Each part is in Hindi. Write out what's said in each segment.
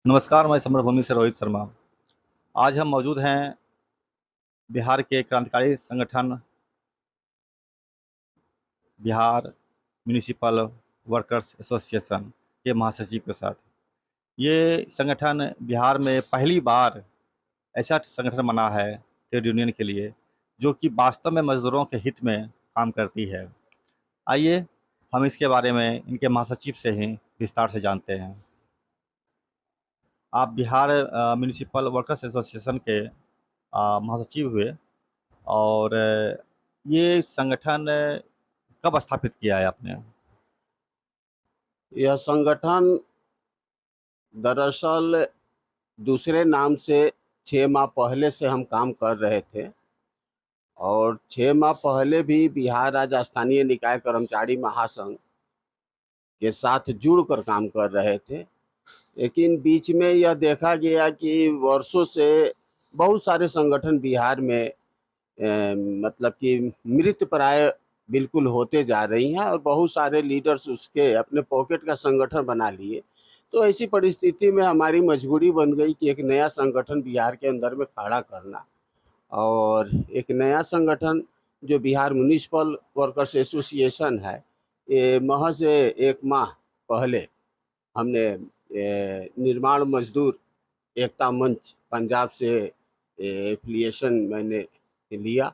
नमस्कार, मैं समरभूमि से रोहित शर्मा। आज हम मौजूद हैं बिहार के क्रांतिकारी संगठन बिहार म्युनिसिपल वर्कर्स एसोसिएशन के महासचिव के साथ। ये संगठन बिहार में पहली बार ऐसा संगठन बना है ट्रेड यूनियन के लिए, जो कि वास्तव में मज़दूरों के हित में काम करती है। आइए हम इसके बारे में इनके महासचिव से ही विस्तार से जानते हैं। आप बिहार म्युनिसिपल वर्कर्स एसोसिएशन के महासचिव हुए, और ये संगठन कब स्थापित किया है आपने? यह संगठन दरअसल दूसरे नाम से 6 माह पहले से हम काम कर रहे थे और 6 माह पहले भी बिहार राज्य स्थानीय निकाय कर्मचारी महासंघ के साथ जुड़कर काम कर रहे थे। लेकिन बीच में यह देखा गया कि वर्षों से बहुत सारे संगठन बिहार में मतलब कि मृतप्राय बिल्कुल होते जा रही हैं और बहुत सारे लीडर्स उसके अपने पॉकेट का संगठन बना लिए। तो ऐसी परिस्थिति में हमारी मजबूरी बन गई कि एक नया संगठन बिहार के अंदर में खड़ा करना और एक नया संगठन जो बिहार म्युनिसिपल वर्कर्स एसोसिएशन है, ये महज 1 माह पहले हमने निर्माण मजदूर एकता मंच पंजाब से एफ़िलिएशन मैंने लिया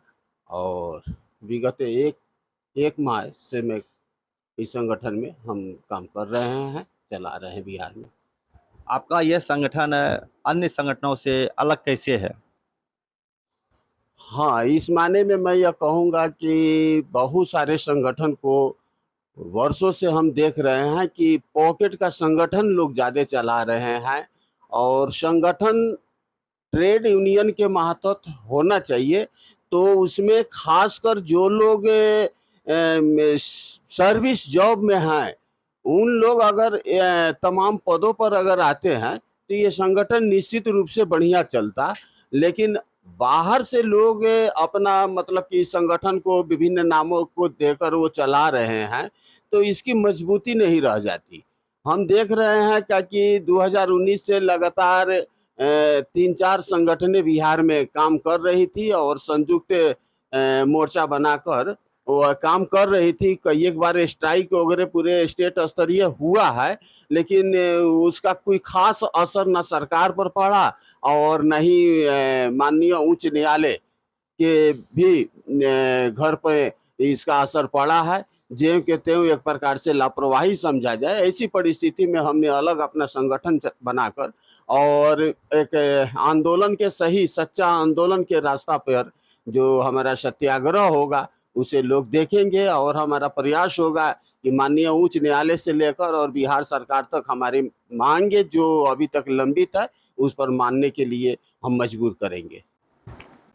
और विगत एक माह से मैं इस संगठन में हम काम कर रहे हैं, चला रहे हैं बिहार में। आपका यह संगठन अन्य संगठनों से अलग कैसे है? हाँ, इस मायने में मैं यह कहूँगा कि बहुत सारे संगठन को वर्षों से हम देख रहे हैं कि पॉकेट का संगठन लोग ज़्यादा चला रहे हैं और संगठन ट्रेड यूनियन के मातहत होना चाहिए। तो उसमें ख़ासकर जो लोग सर्विस जॉब में हैं, उन लोग अगर तमाम पदों पर अगर आते हैं, तो ये संगठन निश्चित रूप से बढ़िया चलता। लेकिन बाहर से लोग अपना मतलब कि संगठन को विभिन्न नामों को देकर वो चला रहे हैं, तो इसकी मजबूती नहीं रह जाती। हम देख रहे हैं क्या कि 2019 से लगातार 3-4 संगठनें बिहार में काम कर रही थी और संयुक्त मोर्चा बनाकर वो काम कर रही थी। कई एक बार स्ट्राइक वगैरह पूरे स्टेट स्तरीय हुआ है, लेकिन उसका कोई ख़ास असर ना सरकार पर पड़ा और ना ही माननीय उच्च न्यायालय के भी घर पे इसका असर पड़ा है। ज्यों के त्यों एक प्रकार से लापरवाही समझा जाए। ऐसी परिस्थिति में हमने अलग अपना संगठन बनाकर और एक आंदोलन के सही सच्चा आंदोलन के रास्ता पर जो हमारा सत्याग्रह होगा, उसे लोग देखेंगे और हमारा प्रयास होगा कि माननीय उच्च न्यायालय से लेकर और बिहार सरकार तक हमारी मांगे जो अभी तक लंबित है, उस पर मानने के लिए हम मजबूर करेंगे।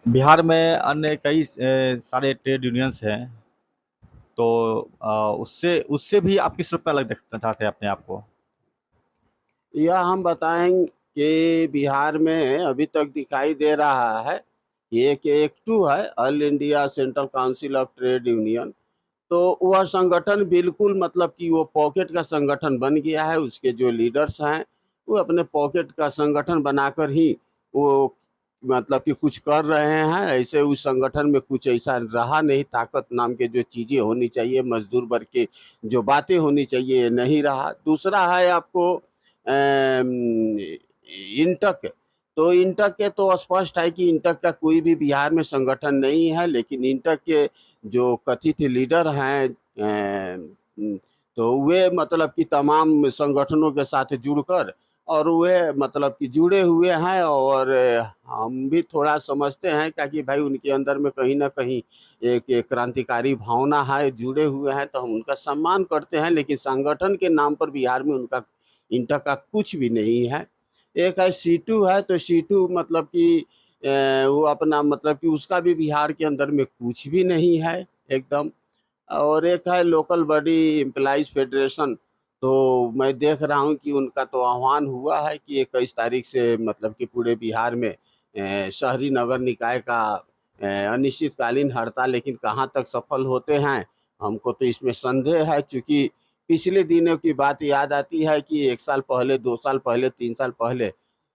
बिहार में अन्य कई सारे ट्रेड यूनियंस हैं, तो उससे उससे भी आप किस रूप में अलग देखना चाहते हैं अपने आप को? यह हम बताएँ कि बिहार में अभी तक दिखाई दे रहा है कि एक एक्टू है, all India central council of trade union. तो वह संगठन बिल्कुल मतलब कि वो पॉकेट का संगठन बन गया है। उसके जो लीडर्स हैं, वो अपने पॉकेट का संगठन बनाकर ही वो मतलब कि कुछ कर रहे हैं। ऐसे उस संगठन में कुछ ऐसा रहा नहीं, ताकत नाम के जो चीज़ें होनी चाहिए, मज़दूर वर्ग की जो बातें होनी चाहिए, ये नहीं रहा। दूसरा है आपको इंटक। तो इंटक के तो स्पष्ट है कि इंटक का कोई भी बिहार में संगठन नहीं है, लेकिन इंटक के जो कथित लीडर हैं तो वे मतलब कि तमाम संगठनों के साथ जुड़कर और वे मतलब कि जुड़े हुए हैं और हम भी थोड़ा समझते हैं क्या कि भाई उनके अंदर में कहीं न कहीं एक क्रांतिकारी भावना है, जुड़े हुए हैं तो हम उनका सम्मान करते हैं। लेकिन संगठन के नाम पर बिहार में उनका इंटक का कुछ भी नहीं है। एक है सीटू है, तो सीटू मतलब कि वो अपना मतलब कि उसका भी बिहार के अंदर में कुछ भी नहीं है एकदम। और एक है लोकल बॉडी एम्प्लॉइज़ फेडरेशन, तो मैं देख रहा हूँ कि उनका तो आह्वान हुआ है कि 21 तारीख से मतलब कि पूरे बिहार में शहरी नगर निकाय का अनिश्चितकालीन हड़ताल, लेकिन कहाँ तक सफल होते हैं, हमको तो इसमें संदेह है। चूँकि पिछले दिनों की बात याद आती है कि 1 साल पहले, 2 साल पहले, 3 साल पहले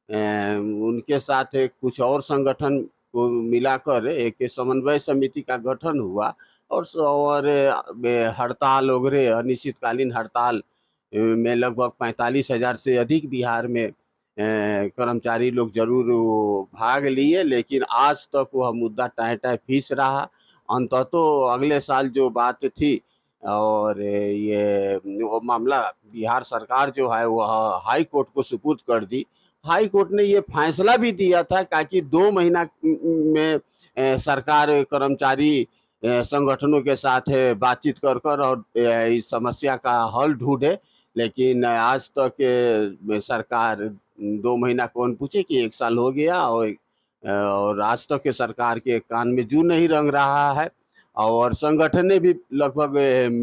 उनके साथ एक कुछ और संगठन को मिलाकर एक समन्वय समिति का गठन हुआ और हड़ताल वगैरह अनिश्चितकालीन हड़ताल में लगभग 45,000 से अधिक बिहार में कर्मचारी लोग ज़रूर वो भाग लिए, लेकिन आज तक वह मुद्दा टाँय-टाँय फीस रहा। अंततः अगले साल जो बात थी और ये वो मामला बिहार सरकार जो है वह हाई कोर्ट को सुपुर्द कर दी। हाई कोर्ट ने ये फैसला भी दिया था ताकि 2 महीना में सरकार कर्मचारी संगठनों के साथ बातचीत कर और इस समस्या का हल ढूँढे। लेकिन आज तक सरकार 2 महीना कौन पूछे कि 1 साल हो गया और आज तक के सरकार के कान में जू नहीं रंग रहा है और संगठनें भी लगभग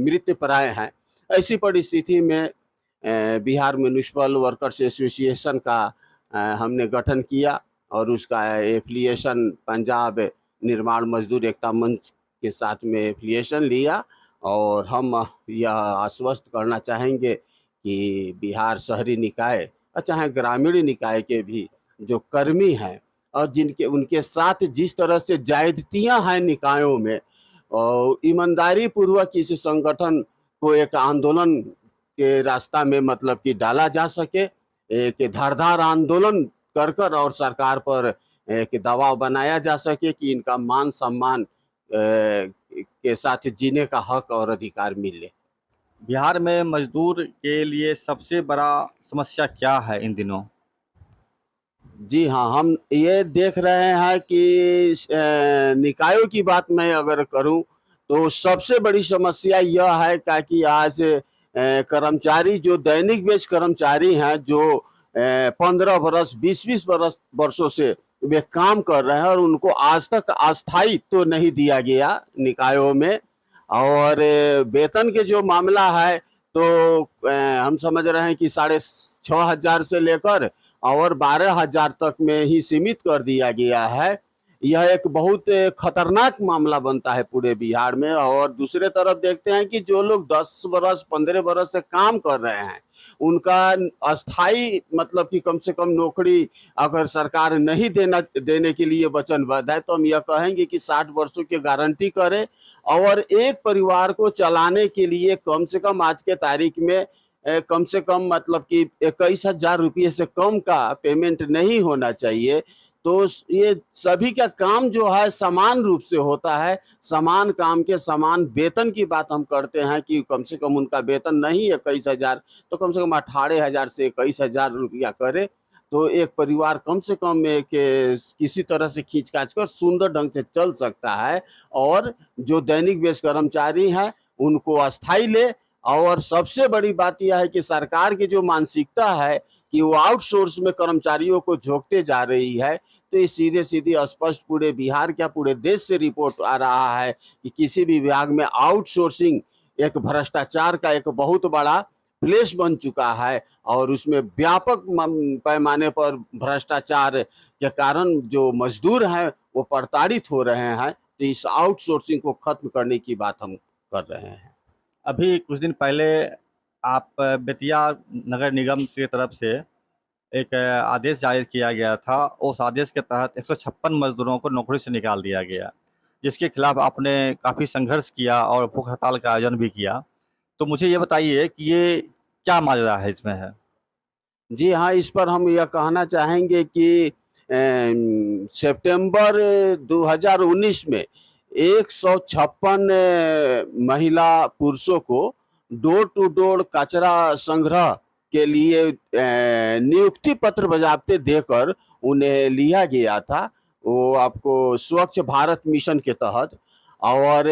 मृतप्राय हैं। ऐसी परिस्थिति में बिहार म्युनिसिपल वर्कर्स एसोसिएशन का हमने गठन किया और उसका एफ़िलिएशन पंजाब निर्माण मजदूर एकता मंच के साथ में एफ़िलिएशन लिया और हम यह आश्वस्त करना चाहेंगे कि बिहार शहरी निकाय और चाहे ग्रामीण निकाय के भी जो कर्मी हैं और जिनके उनके साथ जिस तरह से ज़्यादतियाँ हैं निकायों में और ईमानदारी पूर्वक इस संगठन को एक आंदोलन के रास्ता में मतलब कि डाला जा सके, एक धारदार आंदोलन कर और सरकार पर एक दबाव बनाया जा सके कि इनका मान-सम्मान के साथ जीने का हक और अधिकार मिले। बिहार में मजदूर के लिए सबसे बड़ा समस्या क्या है इन दिनों? जी हाँ, हम ये देख रहे हैं कि निकायों की बात मैं अगर करूँ, तो सबसे बड़ी समस्या यह है कि आज कर्मचारी जो दैनिक वेज कर्मचारी हैं, जो 15 बरस, 20-20 वर्षों से वे काम कर रहे हैं और उनको आज तक अस्थायित्व तो नहीं दिया गया निकायों में और वेतन के जो मामला है, तो हम समझ रहे हैं कि 6,500 से लेकर और 12,000 तक में ही सीमित कर दिया गया है। यह एक बहुत खतरनाक मामला बनता है पूरे बिहार में और दूसरे तरफ देखते हैं कि जो लोग 10 बरस, 15 बरस से काम कर रहे हैं, उनका अस्थायी मतलब कि कम से कम नौकरी अगर सरकार नहीं देने के लिए वचनबद्ध है, तो हम यह कहेंगे कि 60 वर्षों की गारंटी करे और एक परिवार को चलाने के लिए कम से कम आज के तारीख में कम से कम मतलब कि 21,000 रुपये से कम का पेमेंट नहीं होना चाहिए। तो ये सभी का काम जो है समान रूप से होता है, समान काम के समान वेतन की बात हम करते हैं कि कम से कम उनका वेतन नहीं 21,000 तो कम से कम 18,000 से 21,000 रुपया करे, तो एक परिवार कम से कम एक किसी तरह से खींच-खाच कर सुंदर ढंग से चल सकता है और जो दैनिक वेज कर्मचारी हैं, उनको अस्थायी ले और सबसे बड़ी बात यह है कि सरकार की जो मानसिकता है कि वो आउटसोर्स में कर्मचारियों को झोंकते जा रही है, तो ये सीधे-सीधे स्पष्ट पूरे बिहार क्या पूरे देश से रिपोर्ट आ रहा है कि किसी भी विभाग में आउटसोर्सिंग एक भ्रष्टाचार का एक बहुत बड़ा प्लेस बन चुका है और उसमें व्यापक पैमाने पर भ्रष्टाचार के कारण जो मजदूर हैं, वो प्रताड़ित हो रहे हैं। तो इस आउटसोर्सिंग को खत्म करने की बात हम कर रहे हैं। अभी कुछ दिन पहले आप बेतिया नगर निगम की तरफ से एक आदेश जारी किया गया था। उस आदेश के तहत 156 मजदूरों को नौकरी से निकाल दिया गया, जिसके खिलाफ आपने काफ़ी संघर्ष किया और भूख हड़ताल का आयोजन भी किया। तो मुझे ये बताइए कि ये क्या माजरा है इसमें है? जी हाँ, इस पर हम यह कहना चाहेंगे कि सितंबर 2019 में 156 महिला पुरुषों को डोर टू डोर कचरा संग्रह के लिए नियुक्ति पत्र बजाबते देकर उन्हें लिया गया था। वो आपको स्वच्छ भारत मिशन के तहत और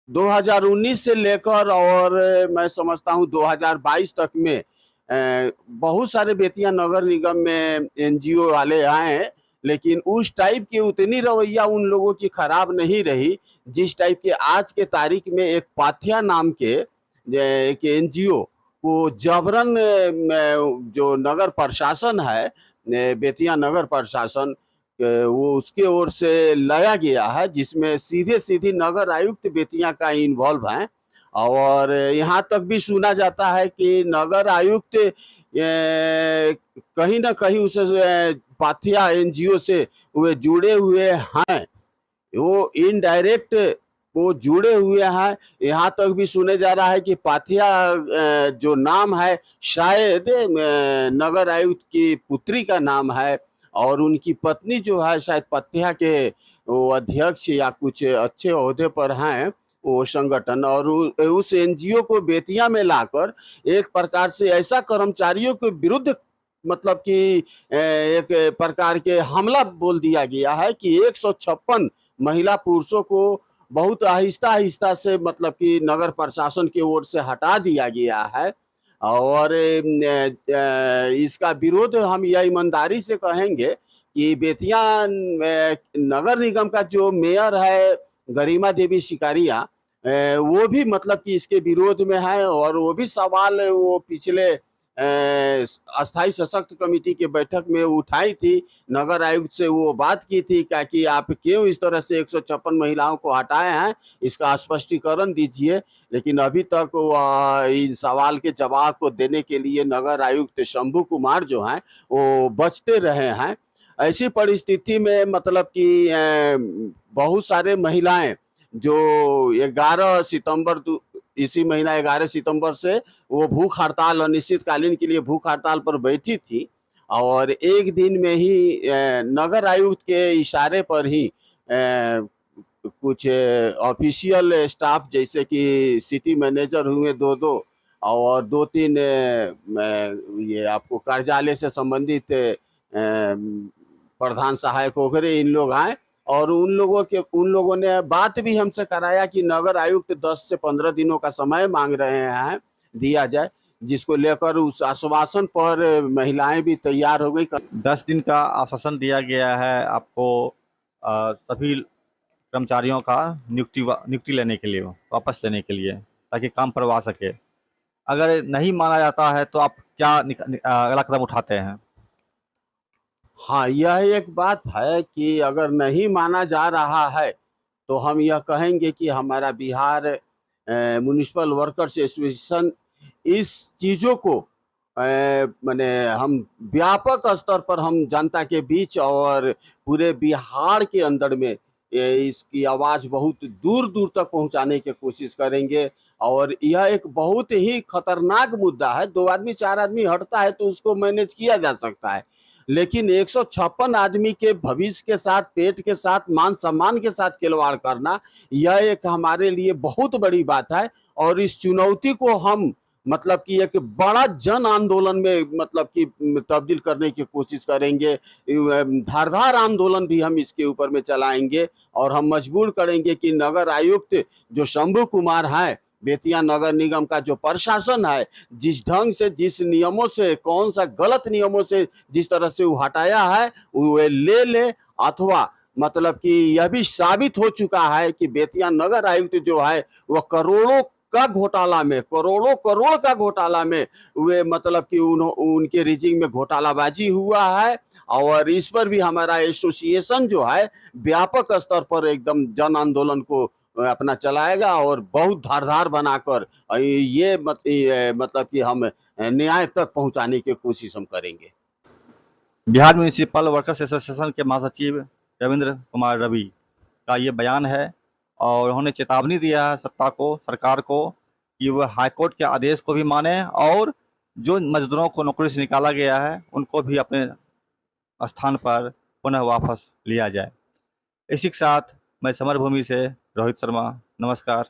2019 से लेकर और मैं समझता हूँ 2022 तक में बहुत सारे बेतिया नगर निगम में एनजीओ वाले आए हैं, लेकिन उस टाइप की उतनी रवैया उन लोगों की खराब नहीं रही, जिस टाइप के आज के तारीख में एक पाथिया नाम के एक एनजीओ को जबरन जो नगर प्रशासन है, बेतिया नगर प्रशासन वो उसके ओर से लाया गया है, जिसमें सीधे-सीधे नगर आयुक्त बेतिया का इन्वॉल्व है और यहाँ तक भी सुना जाता है कि नगर आयुक्त कहीं ना कहीं उस पाथिया एनजीओ से वे जुड़े हुए हैं, वो इनडायरेक्ट वो जुड़े हुए हैं। यहाँ तक भी सुने जा रहा है कि पाथिया जो नाम है शायद नगर आयुक्त की पुत्री का नाम है, और उनकी पत्नी जो है शायद पाथिया के वो अध्यक्ष या कुछ अच्छे ओहदे पर हैं वो संगठन। और उस एनजीओ को बेतिया में लाकर एक प्रकार से ऐसा कर्मचारियों के विरुद्ध मतलब कि एक प्रकार के हमला बोल दिया गया है कि 156 महिला पुरुषों को बहुत आहिस्ता-आहिस्ता से मतलब कि नगर प्रशासन की ओर से हटा दिया गया है। और इसका विरोध हम यह ईमानदारी से कहेंगे कि बेतिया नगर निगम का जो मेयर है गरिमा देवी शिकारिया, वो भी मतलब कि इसके विरोध में है, और वो भी सवाल वो पिछले अस्थायी सशक्त कमेटी की बैठक में उठाई थी। नगर आयुक्त से वो बात की थी क्या कि आप क्यों इस तरह से 156 महिलाओं को हटाए हैं, इसका स्पष्टीकरण दीजिए। लेकिन अभी तक इन सवाल के जवाब को देने के लिए नगर आयुक्त शंभू कुमार जो हैं वो बचते रहे हैं। ऐसी परिस्थिति में मतलब कि बहुत सारे महिलाएं जो 11 सितंबर इसी महीना 11 सितंबर से वो भूख हड़ताल अनिश्चितकालीन के लिए भूख हड़ताल पर बैठी थी, और एक दिन में ही नगर आयुक्त के इशारे पर ही कुछ ऑफिशियल स्टाफ जैसे कि सिटी मैनेजर हुए 2-2 और 2-3 ये आपको कार्यालय से संबंधित प्रधान सहायक वगैरह इन लोग आए, और उन लोगों ने बात भी हमसे कराया कि नगर आयुक्त 10 से 15 दिनों का समय मांग रहे हैं दिया जाए, जिसको लेकर उस आश्वासन पर महिलाएं भी तैयार हो गई। 10 दिन का आश्वासन दिया गया है आपको सभी कर्मचारियों का नियुक्ति लेने के लिए, वापस लेने के लिए, ताकि काम करवा सके। अगर नहीं माना जाता है तो आप क्या अगला कदम उठाते हैं? हाँ, यह एक बात है कि अगर नहीं माना जा रहा है तो हम यह कहेंगे कि हमारा बिहार म्युनिसिपल वर्कर्स एसोसिएशन इस चीज़ों को माने हम व्यापक स्तर पर हम जनता के बीच और पूरे बिहार के अंदर में इसकी आवाज़ बहुत दूर-दूर तक पहुंचाने की कोशिश करेंगे। और यह एक बहुत ही खतरनाक मुद्दा है। 2 आदमी 4 आदमी हटता है तो उसको मैनेज किया जा सकता है, लेकिन 156 आदमी के भविष्य के साथ, पेट के साथ, मान-सम्मान के साथ खिलवाड़ करना, यह एक हमारे लिए बहुत बड़ी बात है। और इस चुनौती को हम मतलब कि एक बड़ा जन आंदोलन में मतलब कि तब्दील करने की कोशिश करेंगे। धारदार आंदोलन भी हम इसके ऊपर में चलाएँगे, और हम मजबूर करेंगे कि नगर आयुक्त जो शंभू कुमार हैं, बेतिया नगर निगम का जो प्रशासन है, जिस ढंग से, जिस नियमों से, कौन सा गलत नियमों से जिस तरह से वो हटाया है, वो ले अथवा मतलब कि यह भी साबित हो चुका है कि बेतिया नगर आयुक्त जो है वह करोड़ों करोड़ों करोड़ का घोटाला में वे मतलब कि उनके रिजिंग में घोटालाबाजी हुआ है। और इस पर भी हमारा एसोसिएशन जो है व्यापक स्तर पर एकदम जन आंदोलन को अपना चलाएगा, और बहुत धारदार बनाकर ये मतलब कि हम न्याय तक पहुंचाने की कोशिश हम करेंगे। बिहार म्युनिसिपल वर्कर्स एसोसिएशन के महासचिव रविंद्र कुमार रवि का ये बयान है, और उन्होंने चेतावनी दिया है सरकार को कि वह हाईकोर्ट के आदेश को भी माने, और जो मजदूरों को नौकरी से निकाला गया है उनको भी अपने स्थान पर पुनः वापस लिया जाए। इसी के साथ मैं समरभूमि से रोहित शर्मा, नमस्कार।